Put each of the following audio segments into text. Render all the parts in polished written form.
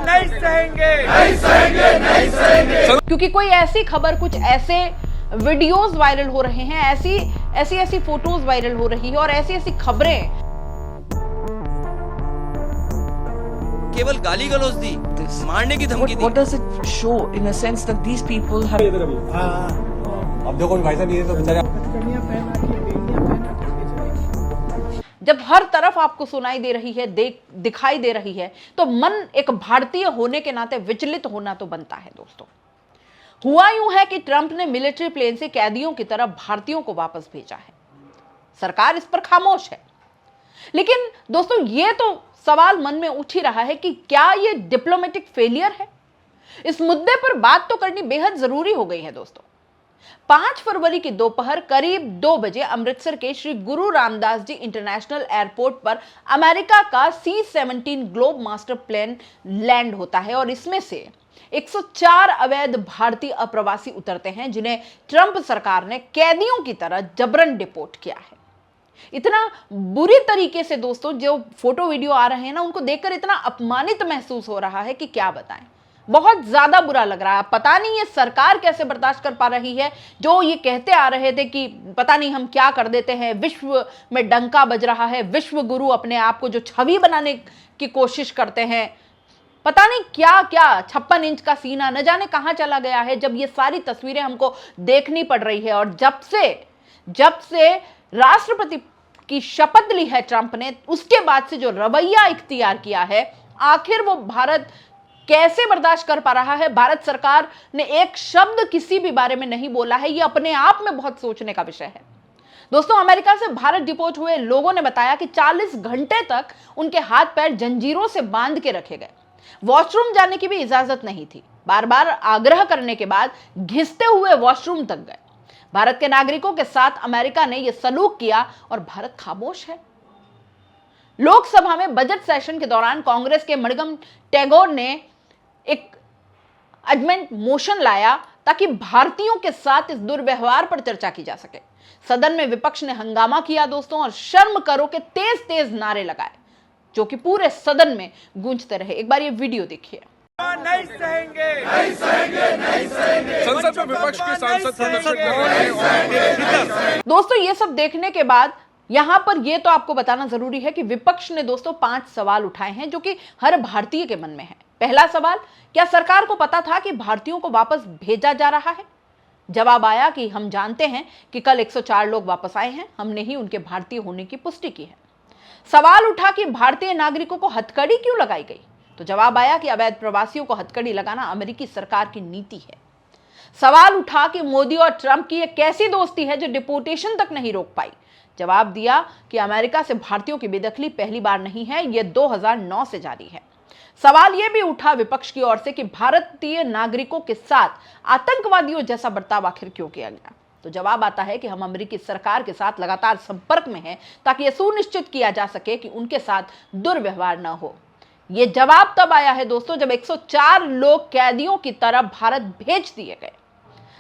नहीं सहेंगे, नहीं सहेंगे, नहीं सहेंगे। क्योंकि कोई ऐसी खबर, कुछ ऐसे वीडियोस वायरल हो रहे हैं, ऐसी फोटोज वायरल हो रही है और ऐसी खबरें। केवल गाली गलौज दी, मारने की धमकी दी। What does it show in a sense that these people have? अब देखो भाई साहब ये तो बेचारे जब हर तरफ आपको सुनाई दे रही है, दिखाई दे रही है, तो मन एक भारतीय होने के नाते विचलित होना तो बनता है दोस्तों। हुआ यूं है कि ट्रंप ने मिलिट्री प्लेन से कैदियों की तरह भारतीयों को वापस भेजा है। सरकार इस पर खामोश है। लेकिन दोस्तों ये तो सवाल मन में उठ ही रहा है कि क्या ये डिप्लोमेटिक फेलियर है? इस मुद्दे पर बात तो करनी बेहद जरूरी हो गई है दोस्तों। 5 फरवरी की दोपहर करीब 2 बजे अमृतसर के श्री गुरु रामदास जी इंटरनेशनल एयरपोर्ट पर अमेरिका का C-17 globe master plane land होता है और इसमें से 104 अवैध भारतीय अप्रवासी उतरते हैं, जिन्हें ट्रंप सरकार ने कैदियों की तरह जबरन डिपोर्ट किया है। इतना बुरी तरीके से दोस्तों जो फोटो वीडियो आ रहे हैं ना, उनको देखकर इतना अपमानित महसूस हो रहा है कि क्या बताएं। बहुत ज्यादा बुरा लग रहा है। पता नहीं ये सरकार कैसे बर्दाश्त कर पा रही है। जो ये कहते आ रहे थे कि पता नहीं हम क्या कर देते हैं, विश्व में डंका बज रहा है, विश्व गुरु अपने आप को जो छवि बनाने की कोशिश करते हैं, पता नहीं क्या क्या 56 इंच का सीना न जाने कहां चला गया है, जब ये सारी तस्वीरें हमको देखनी पड़ रही है। और जब से राष्ट्रपति की शपथ ली है ट्रंप ने, उसके बाद से जो रवैया इख्तियार किया है, आखिर वो भारत कैसे बर्दाश्त कर पा रहा है? भारत सरकार ने एक शब्द किसी भी बारे में नहीं बोला है। ये अपने आप में बहुत सोचने का विषय है दोस्तों। अमेरिका से भारत डिपोर्ट हुए लोगों ने बताया कि 40 घंटे तक उनके हाथ पैर जंजीरों से बांध के रखे गए। वॉशरूम जाने की भी इजाजत नहीं थी। बार बार आग्रह करने के बाद घिसते हुए वॉशरूम तक गए। भारत के नागरिकों के साथ अमेरिका ने यह सलूक किया और भारत खामोश है। लोकसभा में बजट सेशन के दौरान कांग्रेस के मणिगम टैगोर ने एक अमेंडमेंट मोशन लाया ताकि भारतीयों के साथ इस दुर्व्यवहार पर चर्चा की जा सके। सदन में विपक्ष ने हंगामा किया दोस्तों और शर्म करो के तेज नारे लगाए, जो कि पूरे सदन में गूंजते रहे। एक बार ये वीडियो देखिए। नहीं सहेंगे, नहीं सहेंगे, नहीं सहेंगे। संसद में विपक्ष के सांसद दोस्तों ये सब देखने के बाद यहां पर यह तो आपको बताना जरूरी है कि विपक्ष ने दोस्तों 5 सवाल उठाए हैं जो कि हर भारतीय के मन में है। पहला सवाल, क्या सरकार को पता था कि भारतीयों को वापस भेजा जा रहा है? जवाब आया कि हम जानते हैं कि कल 104 लोग वापस आए हैं, हमने ही उनके भारतीय होने की पुष्टि की है। सवाल उठा कि भारतीय नागरिकों को हथकड़ी क्यों लगाई गई? तो जवाब आया कि अवैध प्रवासियों को हथकड़ी लगाना अमेरिकी सरकार की नीति है। सवाल उठा कि मोदी और ट्रंप की एक कैसी दोस्ती है जो डिपोर्टेशन तक नहीं रोक पाई? जवाब दिया कि अमेरिका से भारतीयों की बेदखली पहली बार नहीं है, यह 2009 से जारी है। सवाल यह भी उठा विपक्ष की ओर से कि भारतीय नागरिकों के साथ आतंकवादियों जैसा बर्ताव आखिर क्यों किया गया? तो जवाब आता है कि हम अमेरिकी सरकार के साथ लगातार संपर्क में हैं ताकि यह सुनिश्चित किया जा सके कि उनके साथ दुर्व्यवहार न हो। यह जवाब तब आया है दोस्तों जब 104 लोग कैदियों की तरह भारत भेज दिए गए।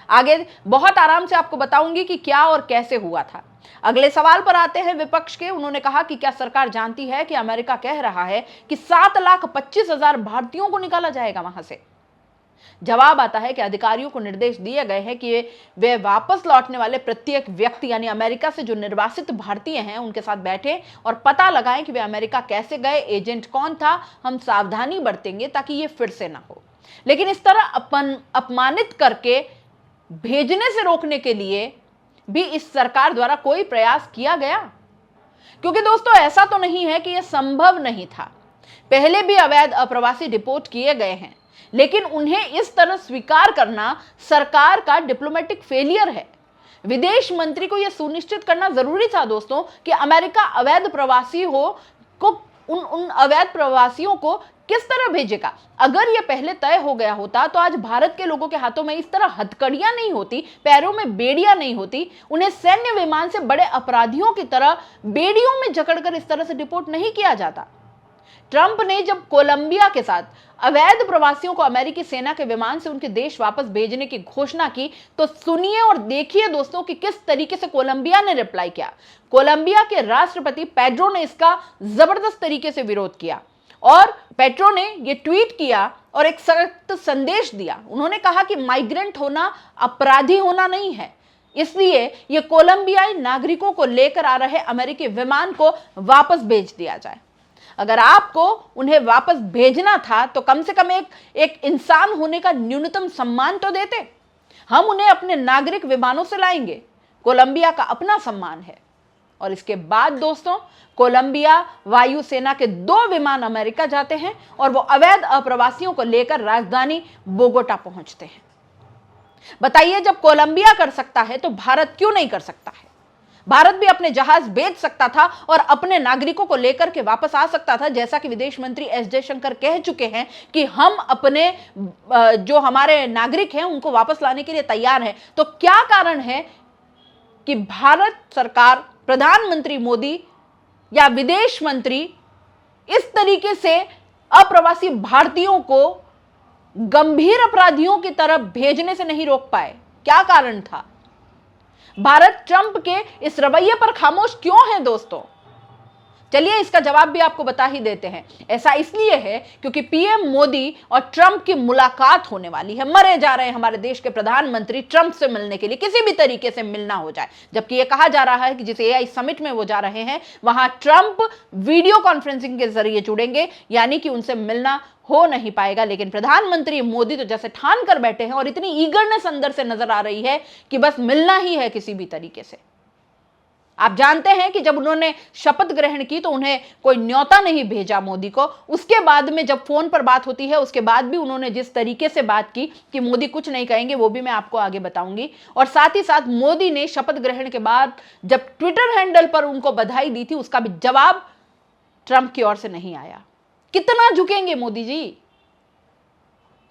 आगे बहुत आराम से आपको बताऊंगी कि क्या और कैसे हुआ था। अगले सवाल पर आते हैं विपक्ष के। उन्होंने कहा कि क्या सरकार जानती है कि अमेरिका कह रहा है कि 7,25,000 भारतीयों को निकाला जाएगा वहां से? जवाब आता है कि अधिकारियों को निर्देश दिए गए हैं कि वे वापस लौटने वाले प्रत्येक व्यक्ति यानी अमेरिका से जो निर्वासित भारतीय हैं उनके साथ बैठे और पता लगाएं कि वे अमेरिका कैसे गए, एजेंट कौन था। हम सावधानी बरतेंगे ताकि ये फिर से ना हो। लेकिन इस तरह अपमानित करके भेजने से रोकने के लिए भी इस सरकार द्वारा कोई प्रयास किया गया? क्योंकि दोस्तों ऐसा तो नहीं है कि यह संभव नहीं था। पहले भी अवैध अप्रवासी डिपोर्ट किए गए हैं, लेकिन उन्हें इस तरह स्वीकार करना सरकार का डिप्लोमेटिक फेलियर है। विदेश मंत्री को यह सुनिश्चित करना जरूरी था दोस्तों कि अमेरिका अवैध प्रवासी उन अवैध प्रवासियों को किस तरह भेजेगा। अगर यह पहले तय हो गया होता तो आज भारत के लोगों के हाथों में इस तरह हथकड़ियां नहीं होती, पैरों में बेड़ियां नहीं होती, उन्हें सैन्य विमान से बड़े अपराधियों की तरह बेड़ियों में जकड़कर इस तरह से डिपोर्ट नहीं किया जाता। ट्रंप ने जब कोलंबिया के साथ अवैध प्रवासियों को अमेरिकी सेना के विमान से उनके देश वापस भेजने की घोषणा की तो सुनिए और देखिए दोस्तों कि किस तरीके से कोलंबिया ने रिप्लाई किया। कोलंबिया के राष्ट्रपति पेड्रो ने इसका जबरदस्त तरीके से विरोध किया। और पेट्रो ने यह ट्वीट किया और एक सख्त संदेश दिया। उन्होंने कहा कि माइग्रेंट होना अपराधी होना नहीं है, इसलिए यह कोलंबियाई नागरिकों को लेकर आ रहे अमेरिकी विमान को वापस भेज दिया जाए। अगर आपको उन्हें वापस भेजना था तो कम से कम एक इंसान होने का न्यूनतम सम्मान तो देते। हम उन्हें अपने नागरिक विमानों से लाएंगे, कोलंबिया का अपना सम्मान है। और इसके बाद दोस्तों, कोलंबिया वायुसेना के 2 विमान अमेरिका जाते हैं और वो अवैध अप्रवासियों को लेकर राजधानी बोगोटा पहुंचते हैं। बताइए, जब कोलंबिया कर सकता है तो भारत क्यों नहीं कर सकता है? भारत भी अपने जहाज भेज सकता था और अपने नागरिकों को लेकर के वापस आ सकता था, जैसा कि विदेश मंत्री एस जयशंकर कह चुके हैं कि हम अपने जो हमारे नागरिक हैं उनको वापस लाने के लिए तैयार हैं। तो क्या कारण है कि भारत सरकार, प्रधानमंत्री मोदी या विदेश मंत्री इस तरीके से अप्रवासी भारतीयों को गंभीर अपराधियों की तरफ भेजने से नहीं रोक पाए? क्या कारण था? भारत ट्रंप के इस रवैये पर खामोश क्यों है दोस्तों? चलिए इसका जवाब भी आपको बता ही देते हैं। ऐसा इसलिए है क्योंकि पीएम मोदी और ट्रंप की मुलाकात होने वाली है। मरे जा रहे हैं हमारे देश के प्रधानमंत्री ट्रंप से मिलने के लिए, किसी भी तरीके से मिलना हो जाए। जबकि यह कहा जा रहा है कि जिस एआई समिट में वो जा रहे हैं वहां ट्रंप वीडियो कॉन्फ्रेंसिंग के जरिए जुड़ेंगे, यानी कि उनसे मिलना हो नहीं पाएगा। लेकिन प्रधानमंत्री मोदी तो जैसे ठान कर बैठे हैं और इतनी ईगरनेस अंदर से नजर आ रही है कि बस मिलना ही है किसी भी तरीके से। आप जानते हैं कि जब उन्होंने शपथ ग्रहण की तो उन्हें कोई न्योता नहीं भेजा मोदी को। उसके बाद में जब फोन पर बात होती है उसके बाद भी उन्होंने जिस तरीके से बात की कि मोदी कुछ नहीं कहेंगे, वो भी मैं आपको आगे बताऊंगी। और साथ ही साथ मोदी ने शपथ ग्रहण के बाद जब ट्विटर हैंडल पर उनको बधाई दी थी, उसका भी जवाब ट्रंप की ओर से नहीं आया। कितना झुकेंगे मोदी जी?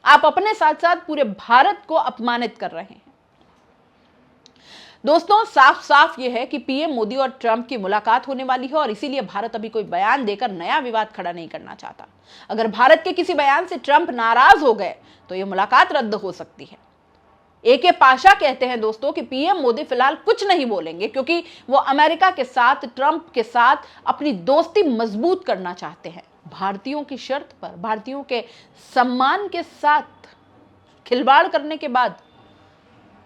आप अपने साथ साथ पूरे भारत को अपमानित कर रहे हैं। दोस्तों, साफ साफ यह है कि पीएम मोदी और ट्रंप की मुलाकात होने वाली है और इसीलिए भारत अभी कोई बयान देकर नया विवाद खड़ा नहीं करना चाहता। अगर भारत के किसी बयान से ट्रंप नाराज हो गए तो यह मुलाकात रद्द हो सकती है। एके पाशा कहते हैं दोस्तों कि पीएम मोदी फिलहाल कुछ नहीं बोलेंगे क्योंकि वो अमेरिका के साथ, ट्रंप के साथ अपनी दोस्ती मजबूत करना चाहते हैं। भारतीयों की शर्त पर, भारतीयों के सम्मान के साथ खिलवाड़ करने के बाद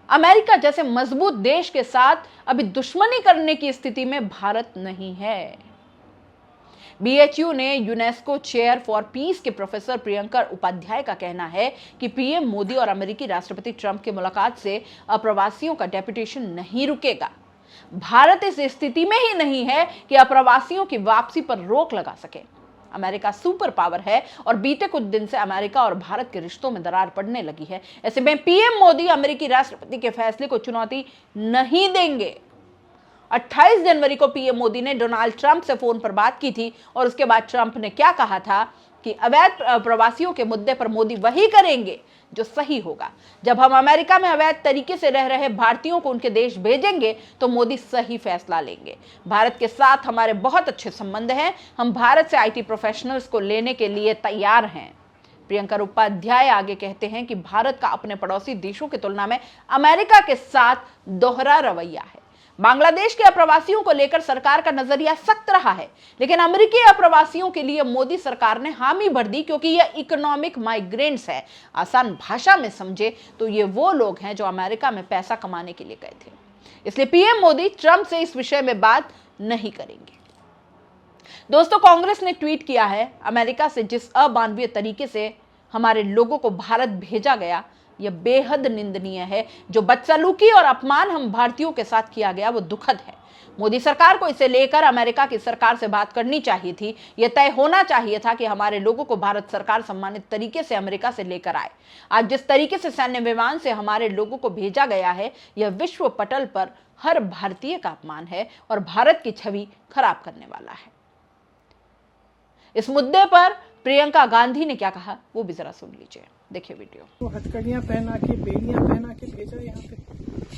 अमेरिका जैसे मजबूत देश के साथ अभी दुश्मनी करने की स्थिति में भारत नहीं है। बीएचयू ने यूनेस्को चेयर फॉर पीस के प्रोफेसर प्रियंकर उपाध्याय का कहना है कि पीएम मोदी और अमेरिकी राष्ट्रपति ट्रंप की मुलाकात से अप्रवासियों का डेपुटेशन नहीं रुकेगा। भारत इस स्थिति में ही नहीं है कि अप्रवासियों की वापसी पर रोक लगा सके। अमेरिका सुपर पावर है और बीते कुछ दिन से अमेरिका और भारत के रिश्तों में दरार पड़ने लगी है। ऐसे में पीएम मोदी अमेरिकी राष्ट्रपति के फैसले को चुनौती नहीं देंगे। 28 जनवरी को पीएम मोदी ने डोनाल्ड ट्रंप से फोन पर बात की थी और उसके बाद ट्रंप ने क्या कहा था कि अवैध प्रवासियों के मुद्दे पर मोदी वही करेंगे जो सही होगा। जब हम अमेरिका में अवैध तरीके से रह रहे भारतीयों को उनके देश भेजेंगे तो मोदी सही फैसला लेंगे। भारत के साथ हमारे बहुत अच्छे संबंध हैं। हम भारत से आईटी प्रोफेशनल्स को लेने के लिए तैयार हैं। प्रियंका उपाध्याय आगे कहते हैं कि भारत का अपने पड़ोसी देशों की तुलना में अमेरिका के साथ दोहरा रवैया है। बांग्लादेश के अप्रवासियों को लेकर सरकार का नजरिया सख्त रहा है, लेकिन अमेरिकी अप्रवासियों के लिए मोदी सरकार ने हामी भर दी क्योंकि यह इकोनॉमिक माइग्रेंट्स है। आसान भाषा में समझे तो ये वो लोग हैं जो अमेरिका में पैसा कमाने के लिए गए थे। इसलिए पीएम मोदी ट्रंप से इस विषय में बात नहीं करेंगे। दोस्तों, कांग्रेस ने ट्वीट किया है, अमेरिका से जिस अमानवीय तरीके से हमारे लोगों को भारत भेजा गया यह बेहद निंदनीय है। जो बदसलूकी और अपमान हम भारतीयों के साथ किया गया वो दुखद है। मोदी सरकार को इसे लेकर अमेरिका की सरकार से बात करनी चाहिए थी। यह तय होना चाहिए था कि हमारे लोगों को भारत सरकार सम्मानित तरीके से अमेरिका से लेकर आए। आज जिस तरीके से सैन्य विमान से हमारे लोगों को भेजा गया है यह विश्व पटल पर हर भारतीय का अपमान है और भारत की छवि खराब करने वाला है। इस मुद्दे पर प्रियंका गांधी ने क्या कहा वो भी जरा सुन लीजिए, देखिए वीडियो। वो हथकड़ियां पहना के, बेड़ियां पहना के भेजा यहाँ पे।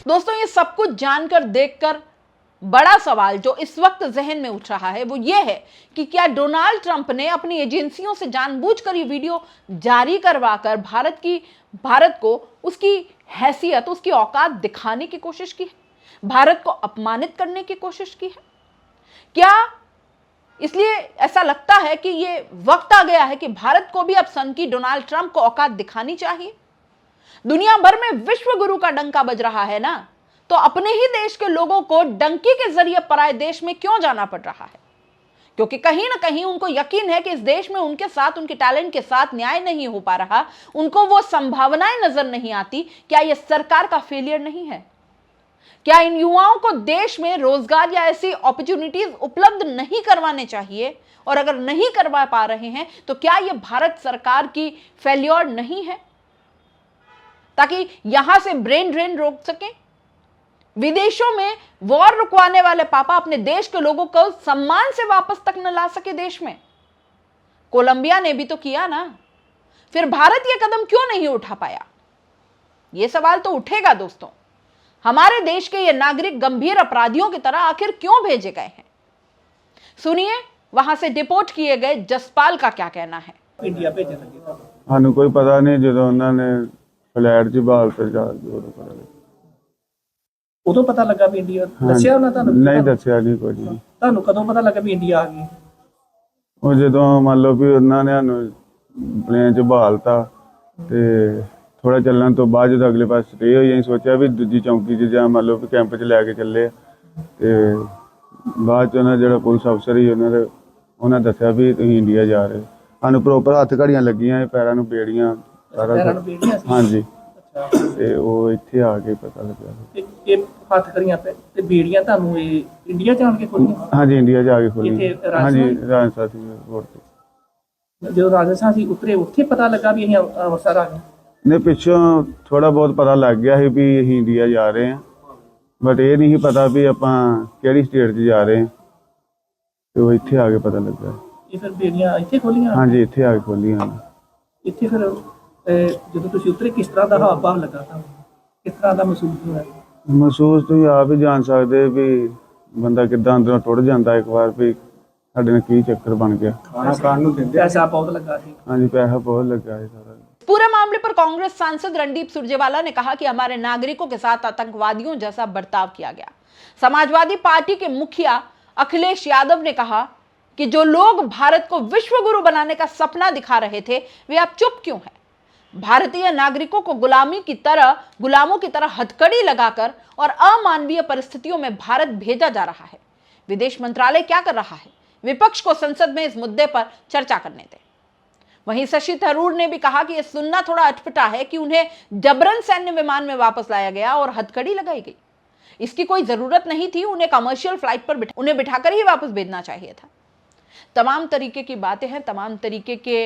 दोस्तों, ये सब कुछ जानकर देखकर बड़ा सवाल जो इस वक्त जहन में उठ रहा है वो ये है कि क्या डोनाल्ड ट्रंप ने अपनी एजेंसियों से जानबूझकर ये वीडियो जारी करवाकर भारत को उसकी हैसियत, उसकी औकात दिखाने की कोशिश की है, भारत को अपमानित करने की कोशिश की है? क्या इसलिए ऐसा लगता है कि ये वक्त आ गया है कि भारत को भी अब सनकी डोनाल्ड ट्रंप को औकात दिखानी चाहिए। दुनिया भर में विश्व गुरु का डंका बज रहा है ना, तो अपने ही देश के लोगों को डंकी के जरिए पराये देश में क्यों जाना पड़ रहा है? क्योंकि कहीं ना कहीं उनको यकीन है कि इस देश में उनके साथ, उनके टैलेंट के साथ न्याय नहीं हो पा रहा, उनको वो संभावनाएं नजर नहीं आती। क्या यह सरकार का फेलियर नहीं है? क्या इन युवाओं को देश में रोजगार या ऐसी अपॉर्चुनिटीज उपलब्ध नहीं करवाने चाहिए? और अगर नहीं करवा पा रहे हैं तो क्या यह भारत सरकार की फेलियर नहीं है, ताकि यहां से ब्रेन ड्रेन रोक सके? विदेशों में वॉर रुकवाने वाले पापा अपने देश के लोगों को सम्मान से वापस तक न ला सके देश में। कोलंबिया ने भी तो किया ना, फिर भारत यह कदम क्यों नहीं उठा पाया? यह सवाल तो उठेगा दोस्तों। हमारे देश के ये नागरिक गंभीर अपराधियों की तरह आखिर क्यों भेजे गए हैं? सुनिए वहां से डिपोर्ट किए गए जसपाल का क्या कहना है। इंडिया भेजन लगे ਸਾਨੂੰ ਕੋਈ ਪਤਾ ਨਹੀਂ ਜਦੋਂ ਉਹਨਾਂ ਨੇ ਫਲੈਟ 'ਚ ਬਾਲ ਤੇ ਜਾ ਕੇ ਉਦੋਂ ਪਤਾ ਲੱਗਾ। ਉਦੋਂ ਪਤਾ ਲੱਗਾ ਵੀ ਇੰਡੀਆ ਦੱਸਿਆ ਉਹਨਾਂ ਤੁਹਾਨੂੰ? ਨਹੀਂ ਦੱਸਿਆ ਨਹੀਂ ਕੁਝ ਵੀ। ਤੁਹਾਨੂੰ ਕਦੋਂ ਪਤਾ ਲੱਗਾ ਵੀ ਇੰਡੀਆ ਆ ਗਈ? ਉਹ ਜਦੋਂ ਮੰਨ ਲਓ ਵੀ ਉਹਨਾਂ ਨੇ ਸਾਨੂੰ ਪਲੇਨ 'ਚ ਬਹਾਲਤਾ ਤੇ ਥੋੜਾ ਚੱਲਣ ਤੋਂ ਬਾਅਦ ਜਦੋਂ ਅਗਲੇ ਪਾਸੇ ਸਟੇ ਹੋਈ, ਅਸੀਂ ਸੋਚਿਆ ਵੀ ਦੂਜੀ ਚੌਂਕੀ 'ਚ ਜਾਂ ਮੰਨ ਲਓ ਵੀ ਕੈਂਪ 'ਚ ਲੈ ਕੇ ਚੱਲੇ ਤੇ ਬਾਅਦ 'ਚ ਉਹਨਾਂ ਜਿਹੜਾ ਪੁਲਿਸ ਅਫਸਰ ਸੀ ਉਹਨਾਂ ਦੱਸਿਆ ਵੀ ਤੁਸੀਂ ਇੰਡੀਆ ਜਾ ਰਹੇ। ਸਾਨੂੰ ਪ੍ਰੋਪਰ ਹੱਥ ਘੜੀਆਂ ਲੱਗੀਆਂ, ਪੈਰਾਂ ਨੂੰ ਬੇੜੀਆਂ, ਪੈਰਾਂ ਨੂੰ ਬੇੜੀਆਂ ਸੀ? ਹਾਂਜੀ। ਅੱਛਾ, ਤੇ ਉਹ ਇੱਥੇ ਆ ਕੇ ਪਤਾ ਲੱਗਾ। ਇਹ ਹੱਥ ਕਰੀਆਂ ਤੇ ਬੇੜੀਆਂ ਤੁਹਾਨੂੰ ਇਹ ਇੰਡੀਆ ਜਾਣ ਕੇ ਖੋਲੀਆਂ? ਹਾਂਜੀ, ਇੰਡੀਆ ਜਾ ਕੇ ਖੋਲੀ। ਇੱਥੇ ਹਾਂਜੀ, ਰਾਜਸਥਾਨ ਸੀ 에ਅਰਪੋਰਟ ਤੇ। ਜਦੋਂ ਰਾਜਸਥਾਨ ਸੀ ਉਤਰੇ, ਉੱਥੇ ਪਤਾ ਲੱਗਾ ਵੀ ਅਸੀਂ ਅੰਮ੍ਰਿਤਸਰ ਆ ਗਏ? ਨੇ ਪਿੱਛੋਂ ਥੋੜਾ ਬਹੁਤ ਪਤਾ ਲੱਗ ਗਿਆ ਸੀ ਵੀ ਅਸੀਂ ਇੰਡੀਆ ਜਾ ਰਹੇ ਹਾਂ, ਬਟ ਇਹ ਨਹੀਂ ਪਤਾ ਵੀ ਆਪਾਂ ਕਿਹੜੀ ਸਟੇਟ 'ਚ ਜਾ ਰਹੇ ਹਾਂ। ਤੇ ਉਹ ਇੱਥੇ ਆ ਕੇ ਪਤਾ ਲੱਗਾ। ਇਹ ਫਿਰ ਬੇੜੀਆਂ ਇੱਥੇ ਖੋਲੀਆਂ? ਹਾਂਜੀ, ਇੱਥੇ ਆ ਕੇ ਖੋਲੀਆਂ। ਇੱਥੇ ਫਿਰ ਜਦੋਂ ਤੁਸੀਂ ਉਤਰੇ ਕਿਸ ਤਰ੍ਹਾਂ ਦਾ ਹਾਵ ਭਾਵ ਲੱਗਾ ਤੁਹਾਨੂੰ? ਕਿਸ ਤਰ੍ਹਾਂ ਦਾ ਮਹਿਸੂਸ ਹੋਇਆ? ਮਹਿਸੂਸ ਤੁਸੀਂ ਆਪ ਹੀ ਜਾਣ ਸਕਦੇ ਵੀ ਬੰਦਾ ਕਿੱਦਾਂ ਅੰਦਰੋਂ ਟੁੱਟ ਜਾਂਦਾ ਇੱਕ ਵਾਰ ਵੀ ਸਾਡੇ ਨਾਲ ਕੀ ਚੱਕਰ ਬਣ ਗਿਆ। खाना खाने ਨੂੰ ਦਿੰਦੇ। ਪੈਸਾ ਬਹੁਤ ਲੱਗਾ ਸੀ? ਹਾਂਜੀ, ਪੈਸਾ ਬਹੁਤ ਲੱਗਾ ਹੈ ਸਾਰਾ। पूरे मामले पर कांग्रेस सांसद रणदीप सुरजेवाला ने कहा कि हमारे नागरिकों के साथ आतंकवादियों जैसा बर्ताव किया गया। समाजवादी पार्टी के मुखिया अखिलेश यादव ने कहा कि जो लोग भारत को विश्व गुरु बनाने का सपना दिखा रहे थे वे अब चुप क्यों हैं? भारतीय नागरिकों को गुलामों की तरह हथकड़ी लगाकर और अमानवीय परिस्थितियों में भारत भेजा जा रहा है। विदेश मंत्रालय क्या कर रहा है? विपक्ष को संसद में इस मुद्दे पर चर्चा करने दें। वहीं शशि थरूर ने भी कहा कि यह सुनना थोड़ा अटपटा है कि उन्हें जबरन सैन्य विमान में वापस लाया गया और हथकड़ी लगाई गई। इसकी कोई जरूरत नहीं थी, उन्हें कमर्शियल फ्लाइट पर उन्हें बिठाकर ही वापस भेजना चाहिए था। तमाम तरीके की बातें हैं, तमाम तरीके के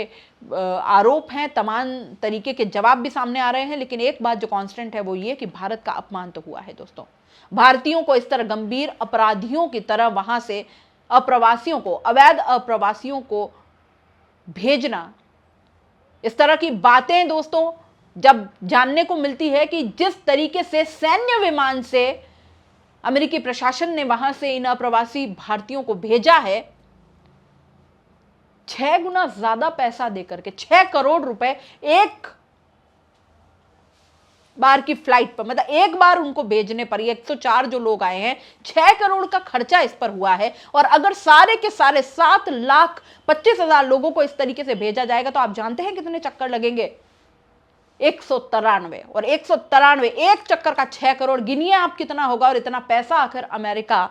आरोप हैं, तमाम तरीके के जवाब भी सामने आ रहे हैं, लेकिन एक बात जो कांस्टेंट है वो ये कि भारत का अपमान तो हुआ है दोस्तों। भारतीयों को इस तरह गंभीर अपराधियों की तरह वहां से अप्रवासियों को, अवैध अप्रवासियों को भेजना, इस तरह की बातें दोस्तों जब जानने को मिलती है कि जिस तरीके से सैन्य विमान से अमेरिकी प्रशासन ने वहां से इन अप्रवासी भारतीयों को भेजा है, 6 गुना ज्यादा पैसा देकर के 6 करोड़ रुपए एक बार की फ्लाइट पर, मतलब एक बार उनको भेजने पर, 104 जो लोग आए हैं, 6 करोड़ का खर्चा इस पर हुआ है। और अगर सारे के सारे 7,25,000 लोगों को इस तरीके से भेजा जाएगा तो आप जानते हैं कितने चक्कर लगेंगे? 193। और 193 एक चक्कर का 6 करोड़, गिनिए आप कितना होगा। और इतना पैसा आखिर अमेरिका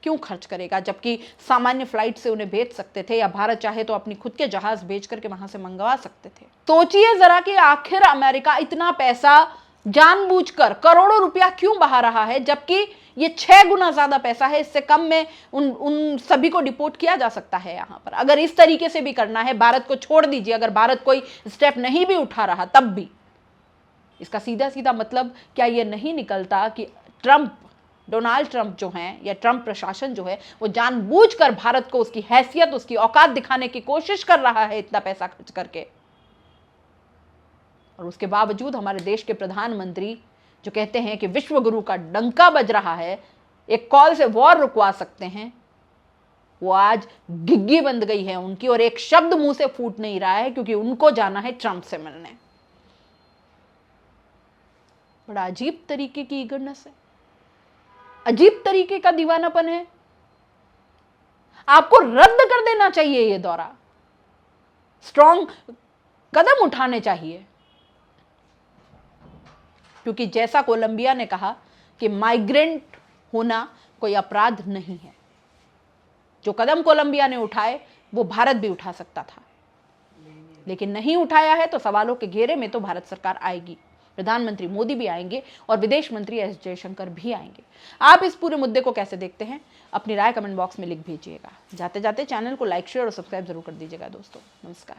क्यों खर्च करेगा, जबकि सामान्य फ्लाइट से उन्हें भेज सकते थे, या भारत चाहे तो अपनी खुद के जहाज भेज करके वहां से मंगवा सकते थे। सोचिए जरा कि आखिर अमेरिका इतना पैसा जानबूझकर करोड़ों रुपया क्यों बहा रहा है, जबकि ये 6 गुना ज्यादा पैसा है। इससे कम में उन सभी को डिपोर्ट किया जा सकता है यहां पर। अगर इस तरीके से भी करना है, भारत को छोड़ दीजिए, अगर भारत कोई स्टेप नहीं भी उठा रहा तब भी, इसका सीधा सीधा मतलब क्या यह नहीं निकलता कि डोनाल्ड ट्रंप जो हैं, या ट्रंप प्रशासन जो है, वो जानबूझकर भारत को उसकी हैसियत, उसकी औकात दिखाने की कोशिश कर रहा है इतना पैसा खर्च करके। और उसके बावजूद हमारे देश के प्रधानमंत्री जो कहते हैं कि विश्व गुरु का डंका बज रहा है, एक कॉल से वॉर रुकवा सकते हैं, वो आज गिग्गी बंद गई है उनकी, और एक शब्द मुंह से फूट नहीं रहा है, क्योंकि उनको जाना है ट्रंप से मिलने। बड़ा अजीब तरीके की ईगरनेस है, अजीब तरीके का दीवानापन है। आपको रद्द कर देना चाहिए ये दौरा, स्ट्रॉन्ग कदम उठाने चाहिए, क्योंकि जैसा कोलंबिया ने कहा कि माइग्रेंट होना कोई अपराध नहीं है। जो कदम कोलंबिया ने उठाए वो भारत भी उठा सकता था, लेकिन नहीं उठाया है, तो सवालों के घेरे में तो भारत सरकार आएगी। प्रधानमंत्री मोदी भी आएंगे और विदेश मंत्री एस जयशंकर भी आएंगे। आप इस पूरे मुद्दे को कैसे देखते हैं, अपनी राय कमेंट बॉक्स में लिख भेजिएगा। जाते जाते चैनल को लाइक, शेयर और सब्सक्राइब जरूर कर दीजिएगा दोस्तों। नमस्कार।